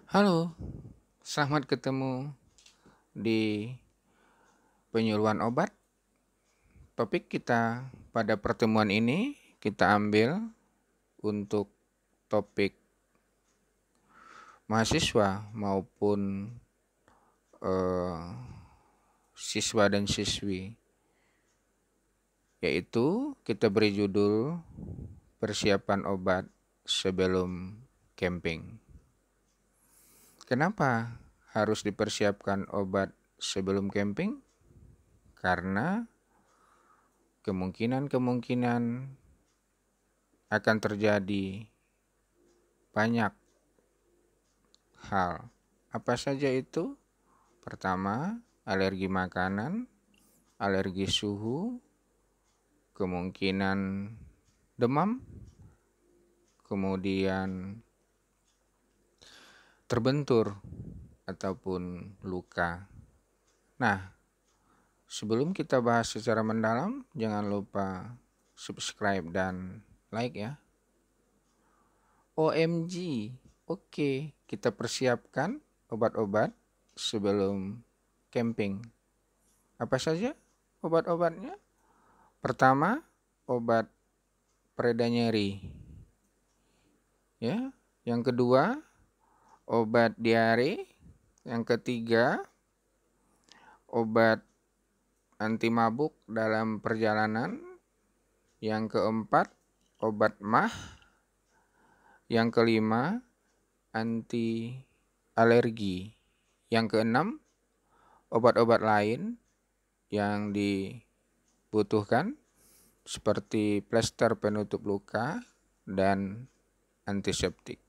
Halo, selamat ketemu di penyuluhan obat. Topik kita pada pertemuan ini kita ambil untuk topik mahasiswa maupun eh, siswa dan siswi, yaitu kita beri judul persiapan obat sebelum camping. Kenapa harus dipersiapkan obat sebelum camping? Karena kemungkinan akan terjadi banyak hal. Apa saja itu? Pertama, alergi makanan, alergi suhu, kemungkinan demam, kemudian terbentur ataupun luka. Nah, sebelum kita bahas secara mendalam, jangan lupa subscribe dan like ya. OMG, oke, kita persiapkan obat-obat sebelum camping. Apa saja obat-obatnya? Pertama, obat pereda nyeri. Ya. Yang kedua, obat diare. Yang ketiga, obat anti mabuk dalam perjalanan. Yang keempat, obat MAH. Yang kelima, anti alergi. Yang keenam, obat-obat lain yang dibutuhkan seperti plester penutup luka dan antiseptik.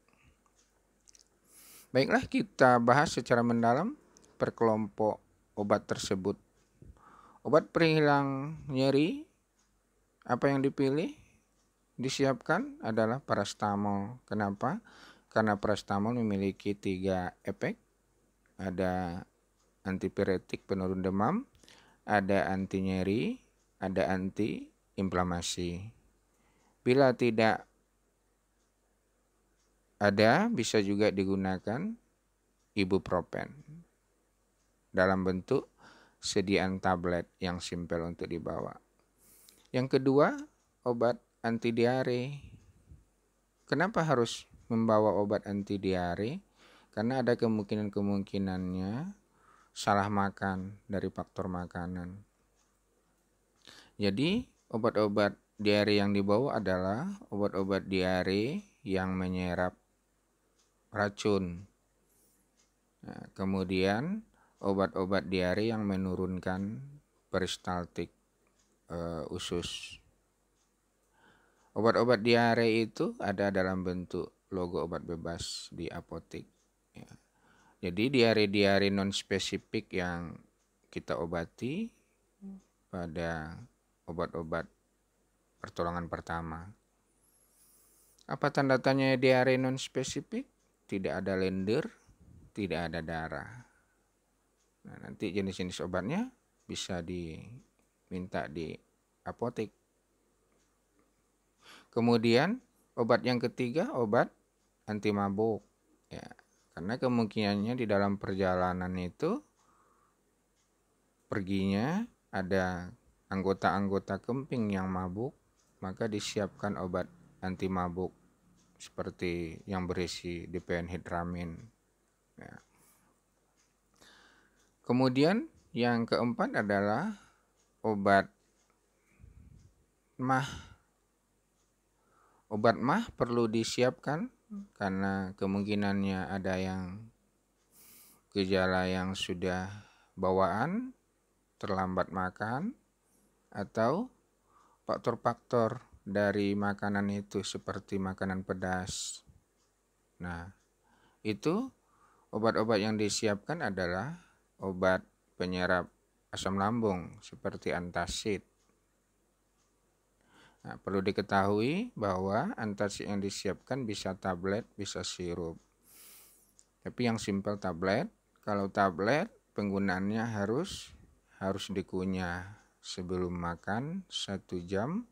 Baiklah, kita bahas secara mendalam per kelompok obat tersebut. Obat penghilang nyeri, apa yang disiapkan adalah paracetamol. Kenapa? Karena paracetamol memiliki 3 efek. Ada antipiretik penurun demam, ada anti nyeri, ada anti inflamasi. Bila tidak ada, bisa juga digunakan ibuprofen dalam bentuk sediaan tablet yang simpel untuk dibawa. Yang kedua, obat anti diare. Kenapa harus membawa obat anti diare? Karena ada kemungkinannya salah makan dari faktor makanan. Jadi, obat-obat diare yang dibawa adalah obat-obat diare yang menyerap racun. Nah, kemudian obat-obat diare yang menurunkan peristaltik usus. Obat-obat diare itu ada dalam bentuk logo obat bebas di apotek. Ya. Jadi diare-diare non spesifik yang kita obati pada obat-obat pertolongan pertama. Apa tanda tanya diare non spesifik? Tidak ada lendir, tidak ada darah. Nah, nanti jenis-jenis obatnya bisa diminta di apotek. Kemudian obat yang ketiga, obat anti mabuk. Ya, karena kemungkinannya di dalam perjalanan itu perginya ada anggota-anggota kemping yang mabuk, maka disiapkan obat anti mabuk seperti yang berisi diphenhydramine. Ya. Kemudian yang keempat adalah obat MAH. Obat MAH perlu disiapkan karena kemungkinannya ada yang gejala yang sudah bawaan, terlambat makan, atau faktor-faktor dari makanan itu seperti makanan pedas. Nah, itu obat-obat yang disiapkan adalah obat penyerap asam lambung seperti antacid. Nah, perlu diketahui bahwa antacid yang disiapkan bisa tablet, bisa sirup. Tapi yang simpel tablet. Kalau tablet penggunaannya harus dikunyah sebelum makan 1 jam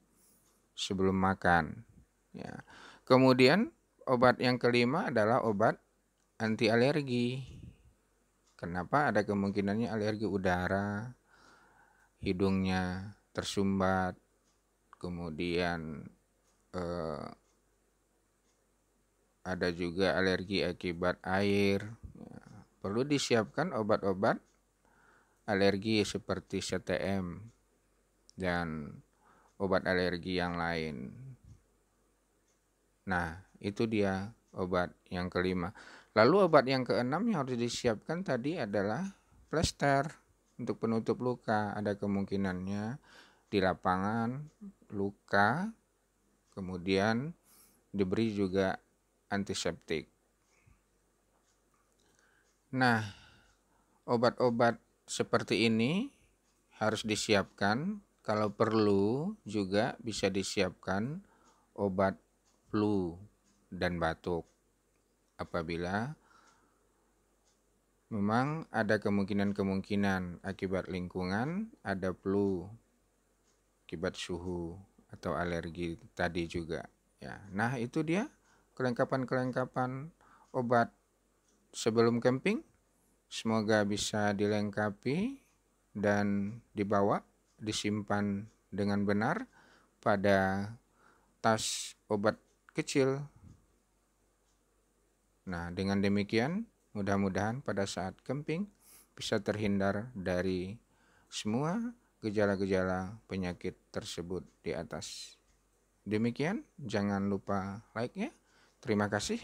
sebelum makan. Ya. Kemudian obat yang kelima adalah obat anti alergi. Kenapa? Ada kemungkinannya alergi udara, hidungnya tersumbat, kemudian eh, ada juga alergi akibat air. Perlu disiapkan obat-obat alergi seperti CTM dan obat alergi yang lain. Nah, itu dia obat yang kelima. Lalu obat yang keenam yang harus disiapkan tadi adalah plester untuk penutup luka. Ada kemungkinannya di lapangan luka, kemudian diberi juga antiseptik. Nah, obat-obat seperti ini harus disiapkan. Kalau perlu juga bisa disiapkan obat flu dan batuk apabila memang ada kemungkinan akibat lingkungan, ada flu akibat suhu atau alergi tadi juga ya. Nah, itu dia kelengkapan-kelengkapan obat sebelum camping. Semoga bisa dilengkapi dan dibawa, disimpan dengan benar pada tas obat kecil. Nah, dengan demikian mudah-mudahan pada saat camping bisa terhindar dari semua gejala-gejala penyakit tersebut di atas. Demikian, jangan lupa like ya. Terima kasih.